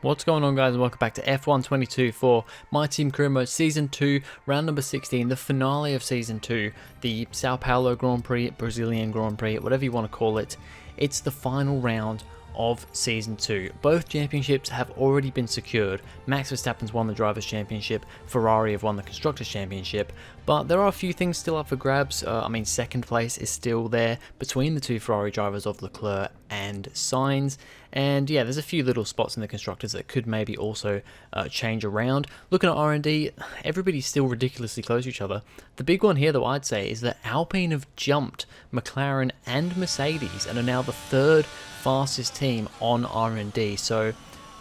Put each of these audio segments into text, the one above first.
What's going on, guys, and welcome back to F1 22 for My Team Career Mode Season 2, round number 16, the finale of Season 2, the Sao Paulo Grand Prix, Brazilian Grand Prix, whatever you want to call it. It's the final round of Season 2. Both championships have already been secured. Max Verstappen's won the Drivers' Championship, Ferrari have won the Constructors' Championship, but there are a few things still up for grabs. Second place is still there between the two Ferrari drivers of Leclerc and Sainz, and yeah, there's a few little spots in the Constructors that could maybe also change around. Looking at R&D, everybody's still ridiculously close to each other. The big one here, though, I'd say, is that Alpine have jumped McLaren and Mercedes and are now the third fastest team on R&D, so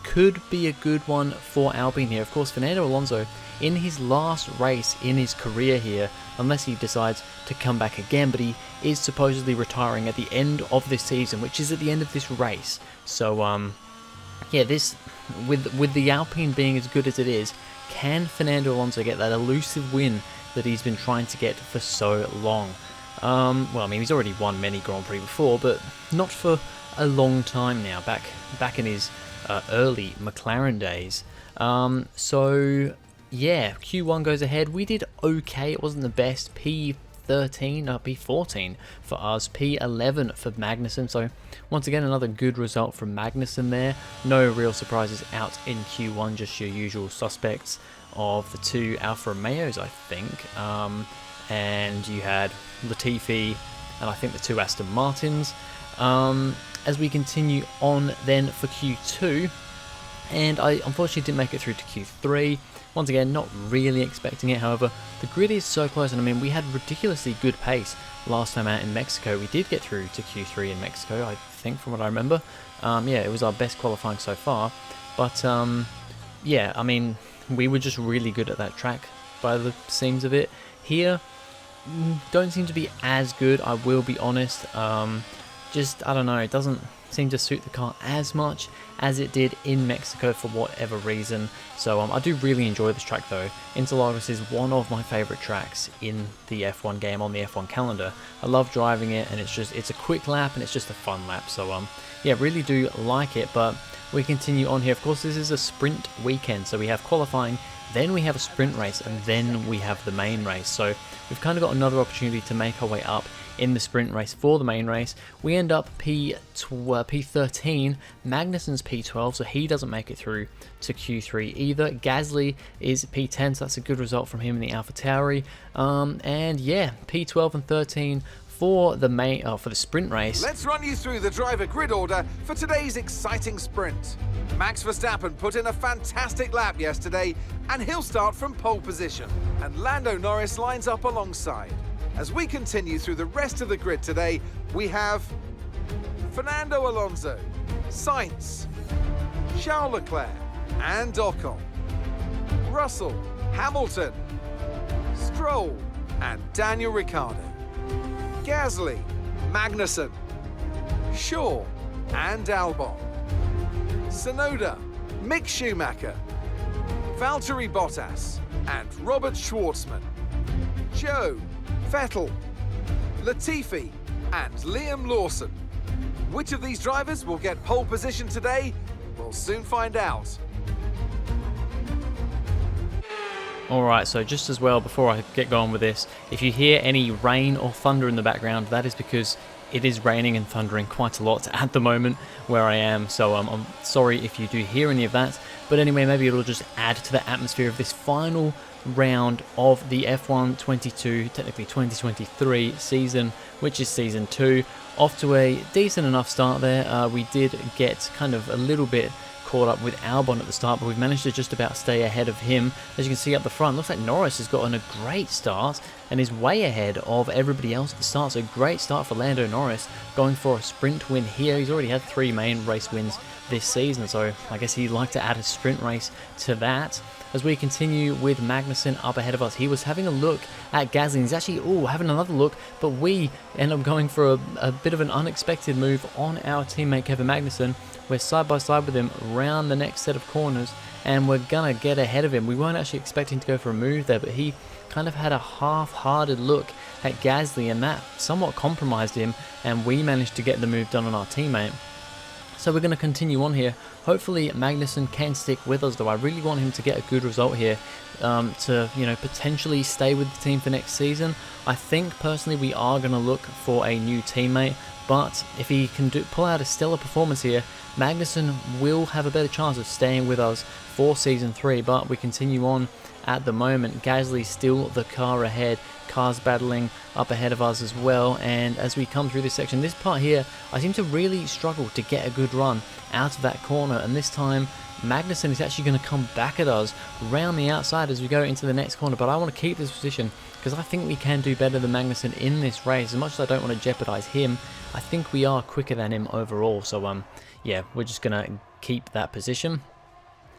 could be a good one for Alpine here. Of course, Fernando Alonso, in his last race in his career here, unless he decides to come back again, but he is supposedly retiring at the end of this season, which is at the end of this race. So yeah, this with the Alpine being as good as it is, can Fernando Alonso get that elusive win that he's been trying to get for so long? He's already won many Grand Prix before, but not for a long time now, back in his early McLaren days. So yeah, Q1 goes ahead. We did okay, it wasn't the best. P14 for us, P11 for Magnussen, so once again another good result from Magnussen there. No real surprises out in Q1, just your usual suspects of the two Alfa Romeos, I think, and you had Latifi and I think the two Aston Martins. As we continue on then for Q2, and I unfortunately didn't make it through to Q3. Once again, not really expecting it. However, the grid is so close, and I mean, we had ridiculously good pace last time out in Mexico. We did get through to Q3 in Mexico, I think, from what I remember. Yeah, it was our best qualifying so far. But yeah, I mean, we were just really good at that track by the seams of it. Here, don't seem to be as good, I will be honest. Just, I don't know, it doesn't seem to suit the car as much as it did in Mexico for whatever reason. So I do really enjoy this track though. Interlagos is one of my favourite tracks in the F1 game on the F1 calendar. I love driving it, and it's a quick lap and it's just a fun lap. So yeah, really do like it. But we continue on here. Of course, this is a sprint weekend, so we have qualifying, then we have a sprint race, and then we have the main race. So we've kind of got another opportunity to make our way up in the sprint race for the main race. We end up P13, Magnussen's P12, so he doesn't make it through to Q3 either. Gasly is P10, so that's a good result from him in the AlphaTauri. And yeah, P12 and 13 for the for the sprint race. Let's run you through the driver grid order for today's exciting sprint. Max Verstappen put in a fantastic lap yesterday, and he'll start from pole position. And Lando Norris lines up alongside. As we continue through the rest of the grid today, we have Fernando Alonso, Sainz, Charles Leclerc and Ocon, Russell, Hamilton, Stroll and Daniel Ricciardo, Gasly, Magnussen, Shaw and Albon, Tsunoda, Mick Schumacher, Valtteri Bottas and Robert Schwartzman, Joe, Vettel, Latifi and Liam Lawson. Which of these drivers will get pole position today? We'll soon find out. Alright, so just as well, before I get going with this, if you hear any rain or thunder in the background, that is because it is raining and thundering quite a lot at the moment where I am, so I'm sorry if you do hear any of that. But anyway, maybe it'll just add to the atmosphere of this final round of the F1 22, technically 2023 season, which is season 2. Off to a decent enough start there. We did get kind of a little bit caught up with Albon at the start, but we've managed to just about stay ahead of him. As you can see up the front, looks like Norris has gotten a great start and is way ahead of everybody else at the start. So great start for Lando Norris, going for a sprint win here. He's already had 3 main race wins this season, so I guess he'd like to add a sprint race to that. As we continue with Magnussen up ahead of us, he was having a look at Gasly. He's actually having another look, but we end up going for a bit of an unexpected move on our teammate Kevin Magnussen. We're side by side with him around the next set of corners, and we're gonna get ahead of him. We weren't actually expecting to go for a move there, but he kind of had a half-hearted look at Gasly, and that somewhat compromised him, and we managed to get the move done on our teammate. So we're going to continue on here. Hopefully Magnussen can stick with us though. I really want him to get a good result here to, you know, potentially stay with the team for next season. I think personally we are going to look for a new teammate, but if he can pull out a stellar performance here, Magnussen will have a better chance of staying with us for Season 3, but we continue on at the moment. Gasly's still the car ahead, cars battling up ahead of us as well, and as we come through this section, this part here, I seem to really struggle to get a good run out of that corner, and this time Magnussen is actually going to come back at us round the outside as we go into the next corner, but I want to keep this position because I think we can do better than Magnussen in this race. As much as I don't want to jeopardize him, I think we are quicker than him overall, so yeah, we're just going to keep that position.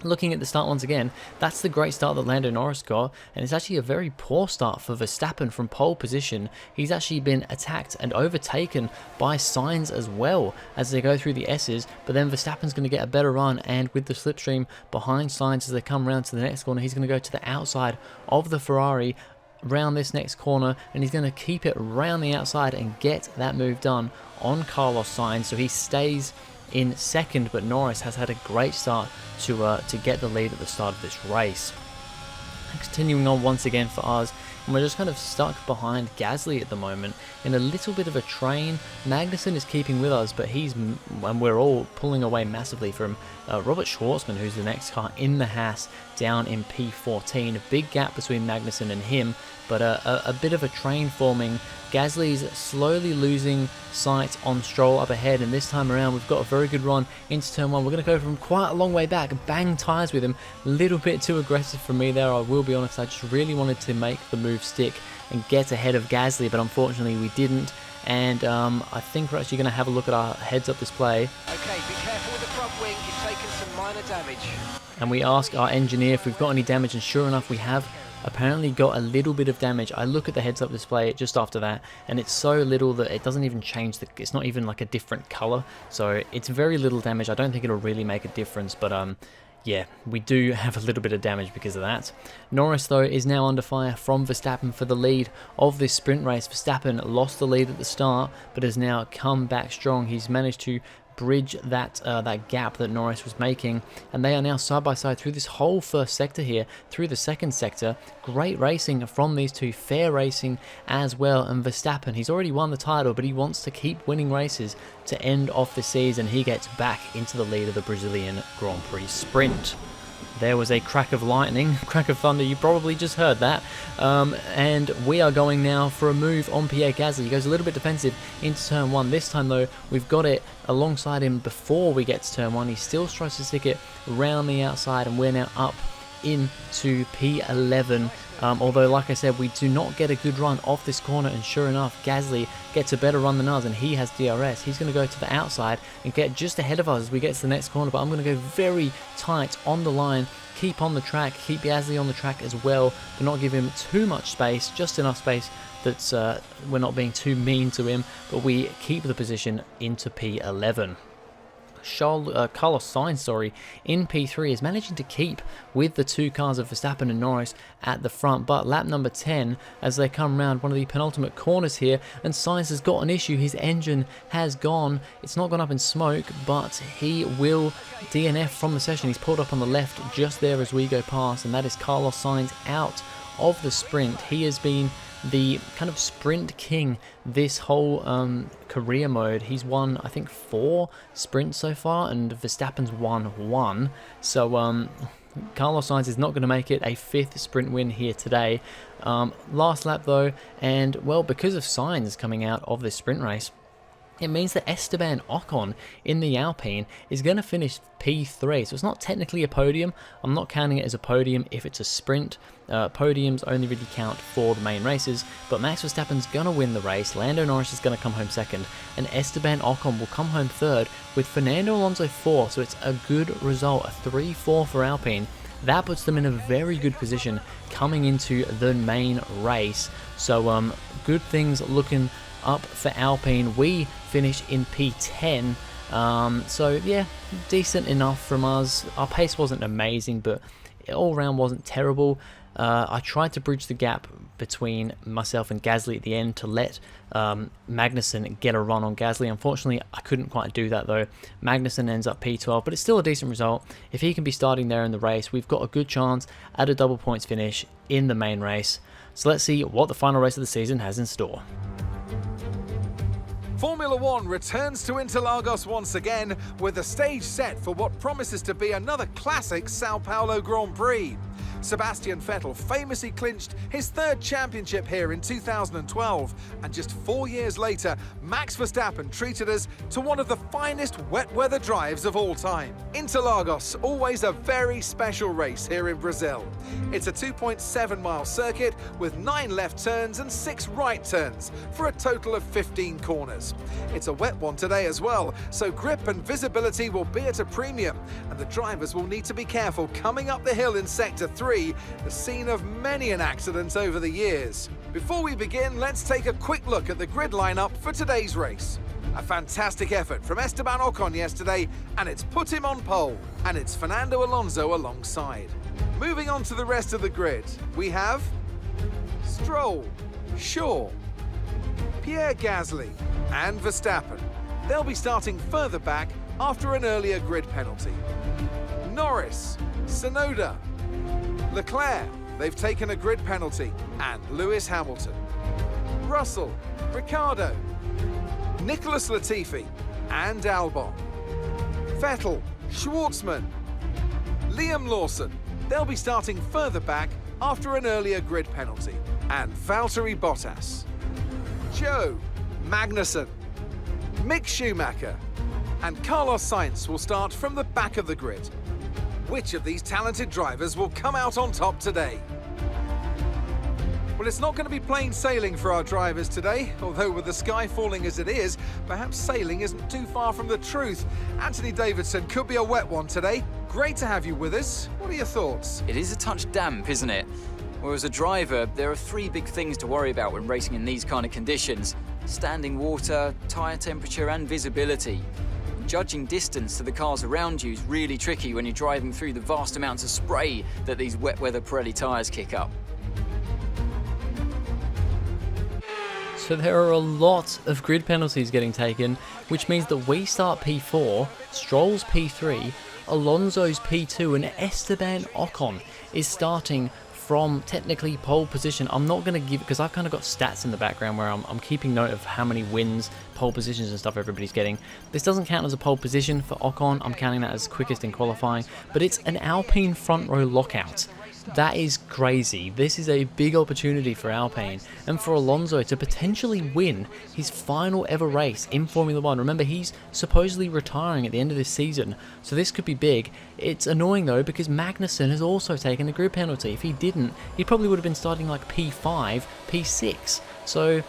Looking at the start once again, that's the great start that Lando Norris got, and it's actually a very poor start for Verstappen from pole position. He's actually been attacked and overtaken by Sainz as well as they go through the S's, but then Verstappen's going to get a better run, and with the slipstream behind Sainz as they come around to the next corner, he's going to go to the outside of the Ferrari round this next corner, and he's going to keep it round the outside and get that move done on Carlos Sainz, so he stays in second, but Norris has had a great start to get the lead at the start of this race. Continuing on once again for us, and we're just kind of stuck behind Gasly at the moment in a little bit of a train. Magnussen is keeping with us, but and we're all pulling away massively from Robert Schwartzman, who's the next car in the Haas, down in P14. A big gap between Magnussen and him, but a bit of a train forming. Gasly's slowly losing sight on Stroll up ahead, and this time around we've got a very good run into turn 1. We're going to go from quite a long way back, bang tyres with him. A little bit too aggressive for me there, I will be honest. I just really wanted to make the move stick and get ahead of Gasly, but unfortunately we didn't. And I think we're actually going to have a look at our heads-up display. Okay, be careful with the front wing, you've taken some minor damage. And we ask our engineer if we've got any damage, and sure enough we have apparently got a little bit of damage. I look at the heads-up display just after that, and it's so little that it doesn't even change it's not even like a different color, so it's very little damage. I don't think it'll really make a difference, but yeah, we do have a little bit of damage because of that. Norris, though, is now under fire from Verstappen for the lead of this sprint race. Verstappen lost the lead at the start, but has now come back strong. He's managed to bridge that gap that Norris was making, and they are now side by side through this whole first sector here, through the second sector. Great racing from these two, fair racing as well, and Verstappen, he's already won the title, but he wants to keep winning races to end off the season. He gets back into the lead of the Brazilian Grand Prix sprint. There was a crack of lightning, crack of thunder, you probably just heard that. And we are going now for a move on Pierre Gasly. He goes a little bit defensive into turn 1. This time though, we've got it alongside him before we get to turn 1. He still tries to stick it around the outside, and we're now up into P11. Although, like I said, we do not get a good run off this corner, and sure enough, Gasly gets a better run than us, and he has DRS. He's going to go to the outside and get just ahead of us as we get to the next corner, but I'm going to go very tight on the line, keep on the track, keep Gasly on the track as well, but not give him too much space, just enough space that we're not being too mean to him, but we keep the position into P11. Carlos Sainz, in P3 is managing to keep with the two cars of Verstappen and Norris at the front, but lap number 10 as they come around one of the penultimate corners here, and Sainz has got an issue. His engine has gone, it's not gone up in smoke, but he will DNF from the session. He's pulled up on the left just there as we go past, and that is Carlos Sainz out of the sprint. He has been the kind of sprint king this whole career mode. He's won, I think, 4 sprints so far, and Verstappen's won 1. So Carlos Sainz is not going to make it a 5th sprint win here today. Last lap though, and well, because of Sainz coming out of this sprint race, it means that Esteban Ocon in the Alpine is going to finish P3. So it's not technically a podium. I'm not counting it as a podium if it's a sprint. Podiums only really count for the main races. But Max Verstappen's going to win the race. Lando Norris is going to come home 2nd. And Esteban Ocon will come home 3rd with Fernando Alonso 4th. So it's a good result, a 3-4 for Alpine. That puts them in a very good position coming into the main race. So good things looking up for Alpine. We finish in P10, so yeah, decent enough from us. Our pace wasn't amazing, but all round wasn't terrible. I tried to bridge the gap between myself and Gasly at the end to let Magnussen get a run on Gasly. Unfortunately, I couldn't quite do that though. Magnussen ends up P12, but it's still a decent result. If he can be starting there in the race, we've got a good chance at a double points finish in the main race. So let's see what the final race of the season has in store. Formula One returns to Interlagos once again with the stage set for what promises to be another classic Sao Paulo Grand Prix. Sebastian Vettel famously clinched his third championship here in 2012, and just 4 years later, Max Verstappen treated us to one of the finest wet weather drives of all time. Interlagos, always a very special race here in Brazil. It's a 2.7 mile circuit with 9 left turns and 6 right turns for a total of 15 corners. It's a wet one today as well, so grip and visibility will be at a premium, and the drivers will need to be careful coming up the hill in Sector 3, the scene of many an accident over the years. Before we begin, let's take a quick look at the grid lineup for today's race. A fantastic effort from Esteban Ocon yesterday, and it's put him on pole, and it's Fernando Alonso alongside. Moving on to the rest of the grid, we have Stroll, Shaw, Pierre Gasly and Verstappen. They'll be starting further back after an earlier grid penalty. Norris, Tsunoda, Leclerc, they've taken a grid penalty, and Lewis Hamilton. Russell, Ricciardo, Nicholas Latifi and Albon. Vettel, Schwartzman, Liam Lawson, they'll be starting further back after an earlier grid penalty, and Valtteri Bottas. Joe, Magnussen, Mick Schumacher and Carlos Sainz will start from the back of the grid. Which of these talented drivers will come out on top today? Well, it's not going to be plain sailing for our drivers today, although with the sky falling as it is, perhaps sailing isn't too far from the truth. Anthony Davidson could be a wet one today. Great to have you with us. What are your thoughts? It is a touch damp, isn't it? Well, as a driver, there are 3 big things to worry about when racing in these kind of conditions: standing water, tyre temperature and visibility. Judging distance to the cars around you is really tricky when you're driving through the vast amounts of spray that these wet weather Pirelli tyres kick up. So there are a lot of grid penalties getting taken, which means that we start P4, Stroll's P3, Alonso's P2 and Esteban Ocon is starting from technically pole position. I'm not going to give, because I've kind of got stats in the background where I'm keeping note of how many wins, pole positions and stuff everybody's getting. This doesn't count as a pole position for Ocon, I'm counting that as quickest in qualifying, but it's an Alpine front row lockout. That is crazy. This is a big opportunity for Alpine and for Alonso to potentially win his final ever race in Formula 1. Remember, he's supposedly retiring at the end of this season, so this could be big. It's annoying though because Magnussen has also taken a grid penalty. If he didn't, he probably would have been starting like P5, P6. So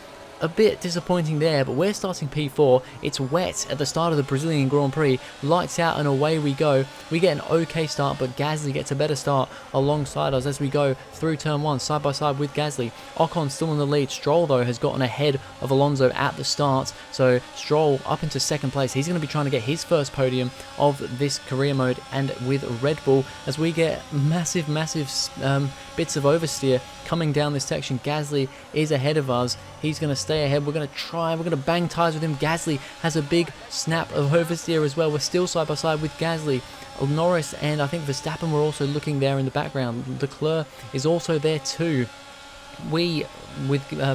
a bit disappointing there, but we're starting P4. It's wet at the start of the Brazilian Grand Prix. Lights out and away we go. We get an okay start, but Gasly gets a better start alongside us as we go through turn 1, side by side with Gasly. Ocon still in the lead. Stroll, though, has gotten ahead of Alonso at the start. So Stroll up into second place. He's going to be trying to get his first podium of this career mode and with Red Bull as we get massive bits of oversteer coming down this section. Gasly is ahead of us. He's going to stay ahead. We're going to bang tyres with him. Gasly has a big snap of oversteer as well. We're still side by side with Gasly. Norris and I think Verstappen were also looking there in the background. Leclerc is also there too. We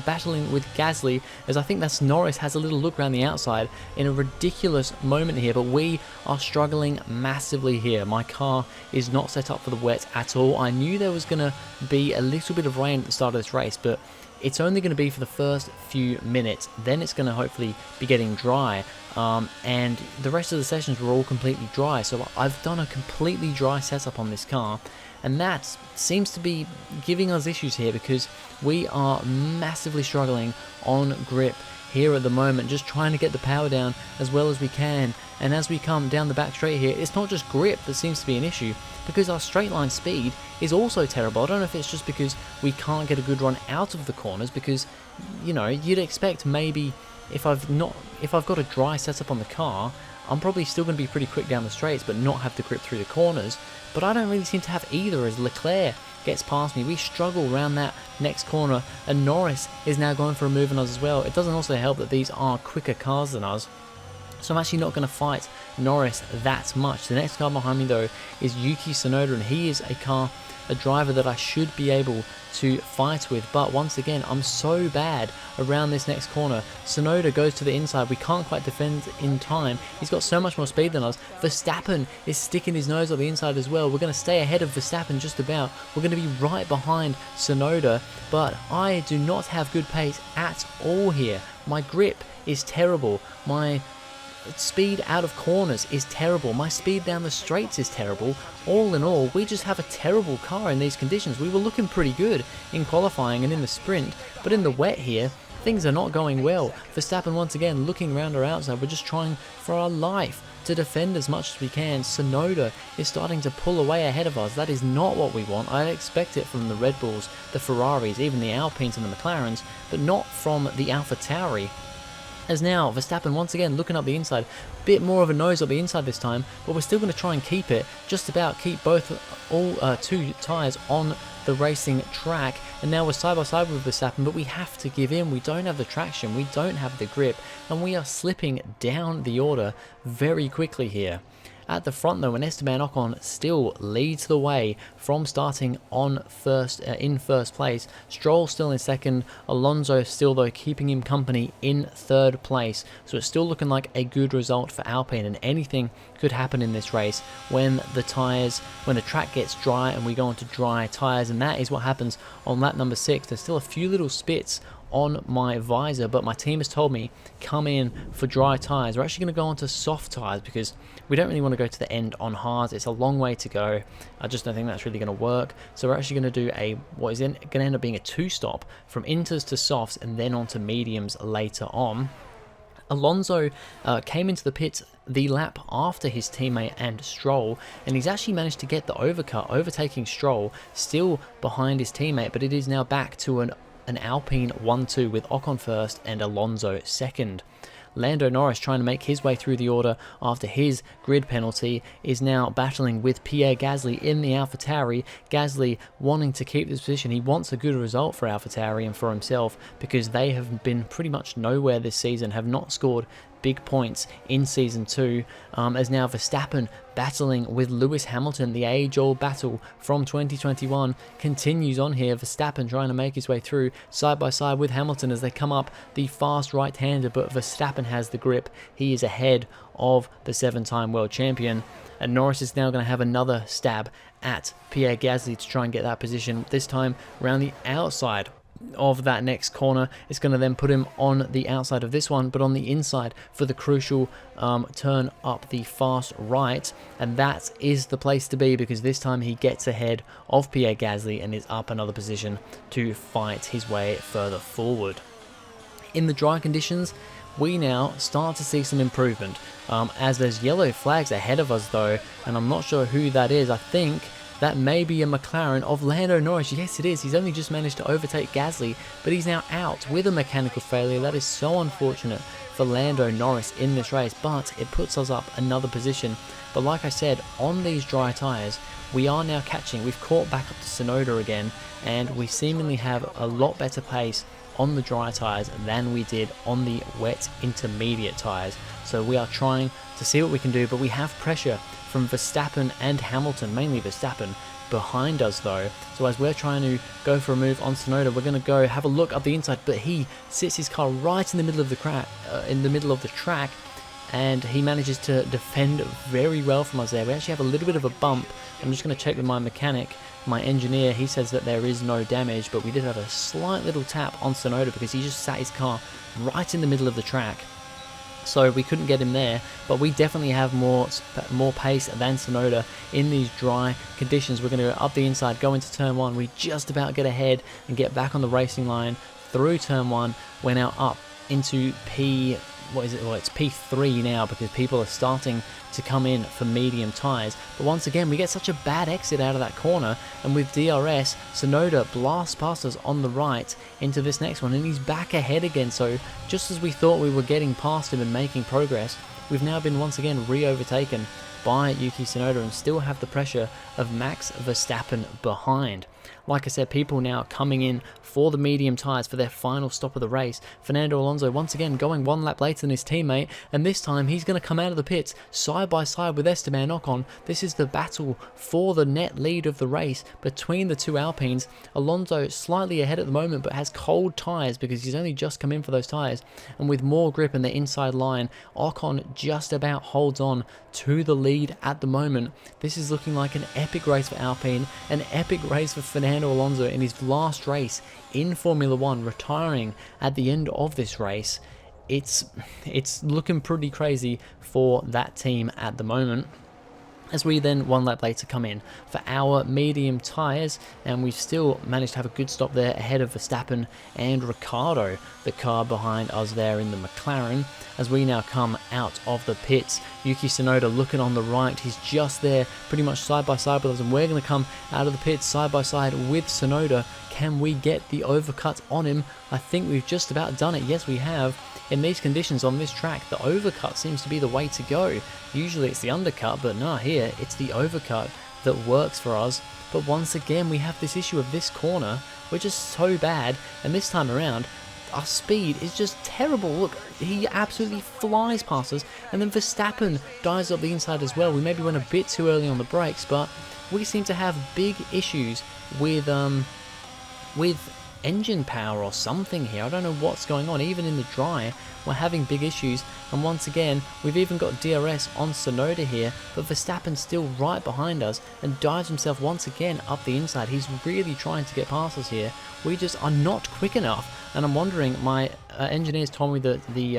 battling with Gasly, as I think that's Norris has a little look around the outside in a ridiculous moment here, but we are struggling massively here. My car is not set up for the wet at all. I knew there was going to be a little bit of rain at the start of this race, but it's only going to be for the first few minutes. Then it's going to hopefully be getting dry, and the rest of the sessions were all completely dry. So I've done a completely dry setup on this car, and that seems to be giving us issues here because we are massively struggling on grip here at the moment, just trying to get the power down as well as we can. And as we come down the back straight here, it's not just grip that seems to be an issue, because our straight line speed is also terrible. I don't know if it's just because we can't get a good run out of the corners, because, you know, you'd expect maybe if I've got a dry setup on the car, I'm probably still going to be pretty quick down the straights, but not have the grip through the corners. But I don't really seem to have either as Leclerc gets past me. We struggle around that next corner, and Norris is now going for a move on us as well. It doesn't also help that these are quicker cars than us, so I'm actually not going to fight Norris that much. The next car behind me though is Yuki Tsunoda, and he is a driver that I should be able to fight with, but once again I'm so bad around this next corner. Tsunoda goes to the inside, we can't quite defend in time, he's got so much more speed than us. Verstappen is sticking his nose on the inside as well. We're going to stay ahead of Verstappen just about, we're going to be right behind Tsunoda, but I do not have good pace at all here. My grip is terrible, my speed out of corners is terrible, my speed down the straights is terrible. All in all, we just have a terrible car in these conditions. We were looking pretty good in qualifying and in the sprint, but in the wet here, things are not going well. Verstappen once again looking around our outside, we're just trying for our life to defend as much as we can. Tsunoda is starting to pull away ahead of us. That is not what we want. I expect it from the Red Bulls, the Ferraris, even the Alpines and the McLarens, but not from the AlphaTauri. As now, Verstappen once again looking up the inside, bit more of a nose up the inside this time, but we're still going to try and keep it, just about keep all two tyres on the racing track, and now we're side by side with Verstappen, but we have to give in. We don't have the traction, we don't have the grip, and we are slipping down the order very quickly here. At the front though, and Esteban Ocon still leads the way from starting on in first place. Stroll still in second, Alonso still though keeping him company in third place. So it's still looking like a good result for Alpine, and anything could happen in this race when the track gets dry and we go into dry tyres, and that is what happens on lap number 6. There's still a few little spits on my visor, but my team has told me come in for dry tyres. We're actually going to go on to soft tyres because we don't really want to go to the end on hards. It's a long way to go. I just don't think that's really going to work. So we're actually going to do what is going to end up being a 2-stop from inters to softs and then on to mediums later on. Alonso came into the pits the lap after his teammate and Stroll, and he's actually managed to get the overcut, overtaking Stroll, still behind his teammate, but it is now back to an Alpine 1-2 with Ocon first and Alonso second. Lando Norris, trying to make his way through the order after his grid penalty, is now battling with Pierre Gasly in the AlphaTauri. Gasly wanting to keep this position. He wants a good result for AlphaTauri and for himself, because they have been pretty much nowhere this season, have not scored big points in Season 2, as now Verstappen battling with Lewis Hamilton. The age-old battle from 2021 continues on here. Verstappen trying to make his way through side by side with Hamilton as they come up the fast right-hander, but Verstappen has the grip. He is ahead of the 7-time world champion, and Norris is now going to have another stab at Pierre Gasly to try and get that position, this time around the outside of that next corner. It's going to then put him on the outside of this one, but on the inside for the crucial turn up the fast right, and that is the place to be, because this time he gets ahead of Pierre Gasly and is up another position to fight his way further forward. In the dry conditions, we now start to see some improvement, as there's yellow flags ahead of us though, and I'm not sure who that is. I think that may be a McLaren of Lando Norris. Yes, it is. He's only just managed to overtake Gasly, but he's now out with a mechanical failure. That is so unfortunate for Lando Norris in this race, but it puts us up another position. But like I said, on these dry tyres, we are now catching. We've caught back up to Tsunoda again, and we seemingly have a lot better pace on the dry tyres than we did on the wet intermediate tyres. So we are trying to see what we can do, but we have pressure from Verstappen and Hamilton, mainly Verstappen, behind us though. So as we're trying to go for a move on Tsunoda, we're going to go have a look up the inside, but he sits his car right in the middle of the track, and he manages to defend very well from us there. We actually have a little bit of a bump. I'm just going to check with my mechanic, my engineer. He says that there is no damage, but we did have a slight little tap on Tsunoda because he just sat his car right in the middle of the track. So we couldn't get him there, but we definitely have more pace than Tsunoda in these dry conditions. We're going to go up the inside, go into turn 1. We just about get ahead and get back on the racing line through turn 1. We're now up into it's P3 now, because people are starting to come in for medium tyres. But once again, we get such a bad exit out of that corner, and with DRS, Tsunoda blasts past us on the right into this next one, and he's back ahead again. So just as we thought we were getting past him and making progress, we've now been once again re-overtaken by Yuki Tsunoda and still have the pressure of Max Verstappen behind. Like I said, people now coming in for the medium tyres for their final stop of the race. Fernando Alonso once again going one lap later than his teammate, and this time he's going to come out of the pits side by side with Esteban Ocon. This is the battle for the net lead of the race between the two Alpines. Alonso slightly ahead at the moment, but has cold tyres because he's only just come in for those tyres, and with more grip in the inside line, Ocon just about holds on to the lead at the moment. This is looking like an epic race for Alpine, an epic race for Fernando Alonso in his last race in Formula 1, retiring at the end of this race. It's looking pretty crazy for that team at the moment. As we then one lap later come in for our medium tyres, and we've still managed to have a good stop there ahead of Verstappen and Ricciardo, the car behind us there in the McLaren. As we now come out of the pits, Yuki Tsunoda looking on the right, he's just there pretty much side by side with us, and we're going to come out of the pits side by side with Tsunoda. Can we get the overcut on him? I think we've just about done it. Yes, we have. In these conditions on this track, the overcut seems to be the way to go. Usually it's the undercut, but no, here it's the overcut that works for us. But once again, we have this issue of this corner, which is so bad, and this time around, our speed is just terrible. Look, he absolutely flies past us, and then Verstappen dives up the inside as well. We maybe went a bit too early on the brakes, but we seem to have big issues with engine power or something here. I don't know what's going on. Even in the dry, we're having big issues, and once again we've even got DRS on Tsunoda here, but Verstappen's still right behind us and dives himself once again up the inside. He's really trying to get past us here. We just are not quick enough, and I'm wondering, my engineers told me that the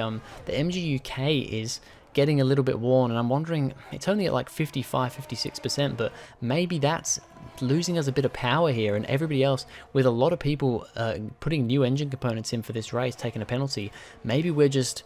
MGUK is getting a little bit worn, and I'm wondering, it's only at like 55-56%, but maybe that's losing us a bit of power here, and everybody else, with a lot of people putting new engine components in for this race, taking a penalty. Maybe we're just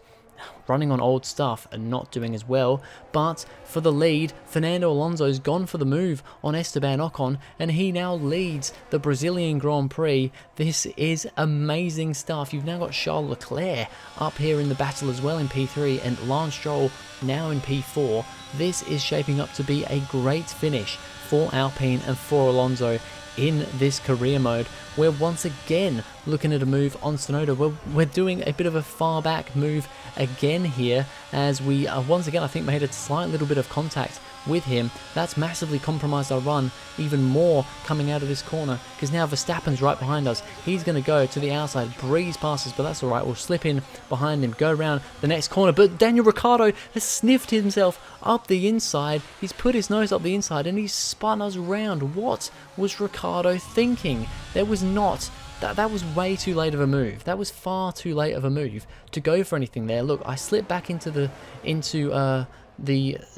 running on old stuff and not doing as well. But for the lead, Fernando Alonso's gone for the move on Esteban Ocon, and he now leads the Brazilian Grand Prix. This is amazing stuff. You've now got Charles Leclerc up here in the battle as well in P3, and Lance Stroll now in P4. This is shaping up to be a great finish for Alpine and for Alonso in this career mode. We're once again looking at a move on Tsunoda. We're doing a bit of a far back move again here, as we once again I think made a slight little bit of contact with him. That's massively compromised our run even more coming out of this corner, because now Verstappen's right behind us. He's going to go to the outside, breeze past us, but that's alright. We'll slip in behind him, go around the next corner, but Daniel Ricciardo has sniffed himself up the inside. He's put his nose up the inside and he's spun us round. What was Ricciardo thinking? There was not. That was way too late of a move. That was far too late of a move to go for anything there. Look, I slipped back into the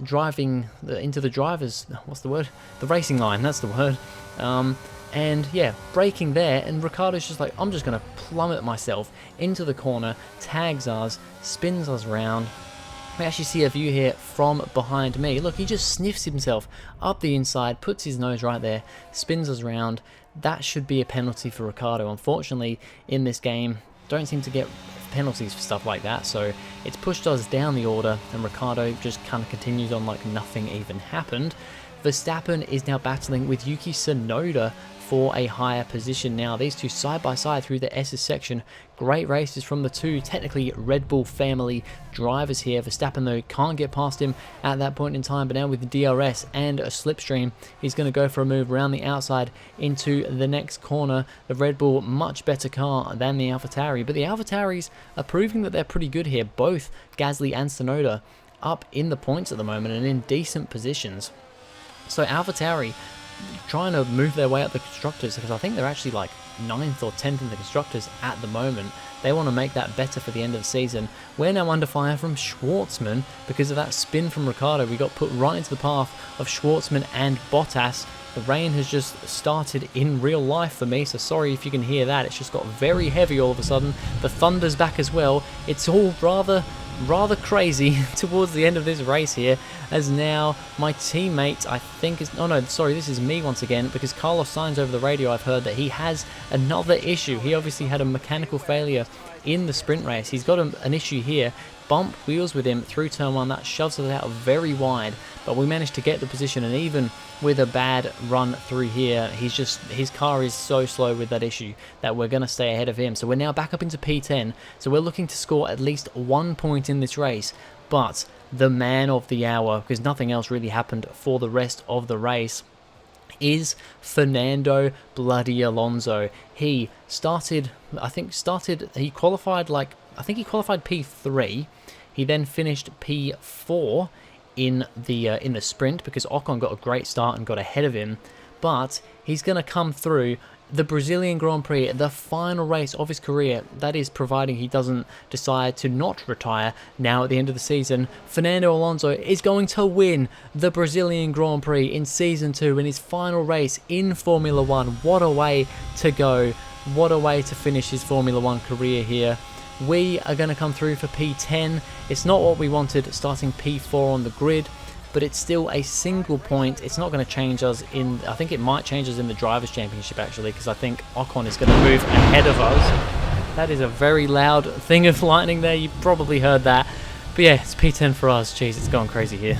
driver's, what's the word? The racing line, that's the word. And yeah, braking there, and Ricciardo's just like, I'm just going to plummet myself into the corner, tags us, spins us round. We actually see a view here from behind me. Look, he just sniffs himself up the inside, puts his nose right there, spins us round. That should be a penalty for Ricciardo. Unfortunately, in this game, don't seem to get penalties for stuff like that, so it's pushed us down the order, and Ricciardo just kind of continues on like nothing even happened. Verstappen is now battling with Yuki Tsunoda for a higher position now. These two side by side through the S's section. Great races from the two technically Red Bull family drivers here. Verstappen though can't get past him at that point in time, but now with the DRS and a slipstream, he's going to go for a move around the outside into the next corner. The Red Bull, much better car than the AlphaTauri, but the AlphaTauris are proving that they're pretty good here. Both Gasly and Tsunoda up in the points at the moment and in decent positions. So AlphaTauri trying to move their way up the constructors, because I think they're actually like 9th or 10th in the constructors at the moment. They want to make that better for the end of the season. We're now under fire from Schwartzman because of that spin from Ricciardo. We got put right into the path of Schwartzman and Bottas. The rain has just started in real life for me, so sorry if you can hear that. It's just got very heavy all of a sudden. The thunder's back as well. It's all rather crazy towards the end of this race here, as now my teammate, I think is... Oh no, sorry, this is me once again, because Carlos Sainz over the radio, I've heard that he has another issue. He obviously had a mechanical failure in the sprint race. He's got an issue here. Bump wheels with him through turn 1. That shoves it out very wide, but we managed to get the position, and even with a bad run through here, his car is so slow with that issue that we're going to stay ahead of him. So we're now back up into P10. So we're looking to score at least 1 point in this race, but the man of the hour, because nothing else really happened for the rest of the race, is Fernando bloody Alonso. He started, he qualified P3. He then finished P4 in the sprint because Ocon got a great start and got ahead of him. But he's going to come through the Brazilian Grand Prix, the final race of his career. That is providing he doesn't decide to not retire now at the end of the season. Fernando Alonso is going to win the Brazilian Grand Prix in Season 2 in his final race in Formula 1. What a way to go. What a way to finish his Formula 1 career here. We are going to come through for P10. It's not what we wanted starting P4 on the grid, but it's still a single point. It's not going to change us in... I think it might change us in the Drivers' Championship, actually, because I think Ocon is going to move ahead of us. That is a very loud thing of lightning there. You probably heard that. But yeah, it's P10 for us. Jeez, it's gone crazy here.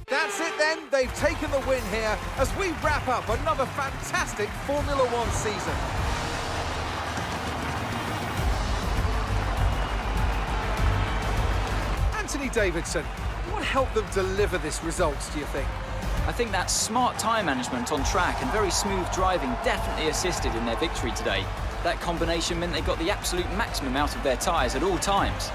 That's it then. They've taken the win here as we wrap up another fantastic Formula 1 season. Anthony Davidson, what helped them deliver this result, do you think? I think that smart time management on track and very smooth driving definitely assisted in their victory today. That combination meant they got the absolute maximum out of their tyres at all times.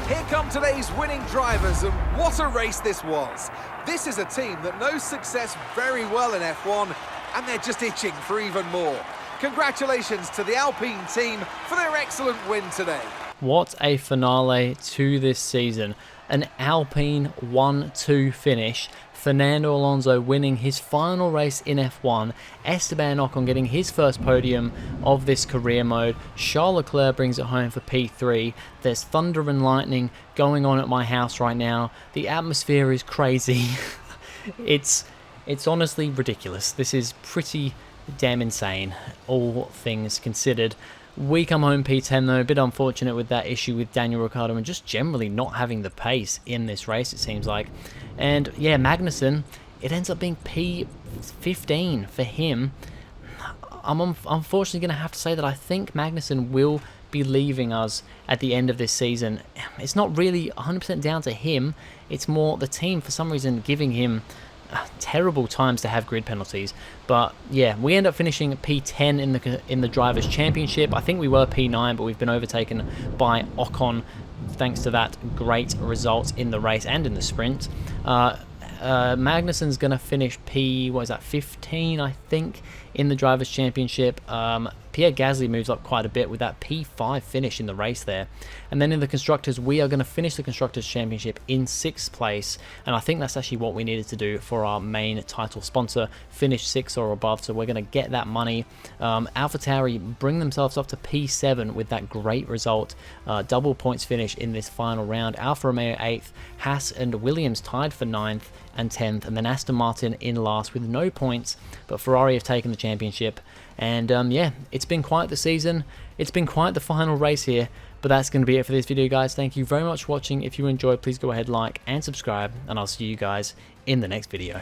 Here come today's winning drivers, and what a race this was. This is a team that knows success very well in F1, and they're just itching for even more. Congratulations to the Alpine team for their excellent win today. What a finale to this season. An Alpine 1-2 finish. Fernando Alonso winning his final race in F1. Esteban Ocon getting his first podium of this career mode. Charles Leclerc brings it home for P3. There's thunder and lightning going on at my house right now. The atmosphere is crazy. It's honestly ridiculous. This is pretty damn insane, all things considered. We come home P10 though, a bit unfortunate with that issue with Daniel Ricciardo and just generally not having the pace in this race, it seems like. And yeah, Magnussen, it ends up being P15 for him. I'm unfortunately going to have to say that I think Magnussen will be leaving us at the end of this season. It's not really 100% down to him, it's more the team for some reason giving him terrible times to have grid penalties. But yeah, we end up finishing P10 in the Drivers' Championship. I think we were P9, but we've been overtaken by Ocon thanks to that great result in the race and in the sprint. Magnussen's going to finish P15, I think, in the Drivers' Championship. Pierre Gasly moves up quite a bit with that P5 finish in the race there. And then in the Constructors, we are going to finish the Constructors' Championship in 6th place. And I think that's actually what we needed to do for our main title sponsor, finish 6th or above. So we're going to get that money. AlphaTauri bring themselves up to P7 with that great result. Double points finish in this final round. Alfa Romeo 8th, Haas and Williams tied for 9th and 10th, and then Aston Martin in last with no points, but Ferrari have taken the championship. And yeah, it's been quite the season, it's been quite the final race here, but that's going to be it for this video, guys. Thank you very much for watching. If you enjoyed, please go ahead, like and subscribe, and I'll see you guys in the next video.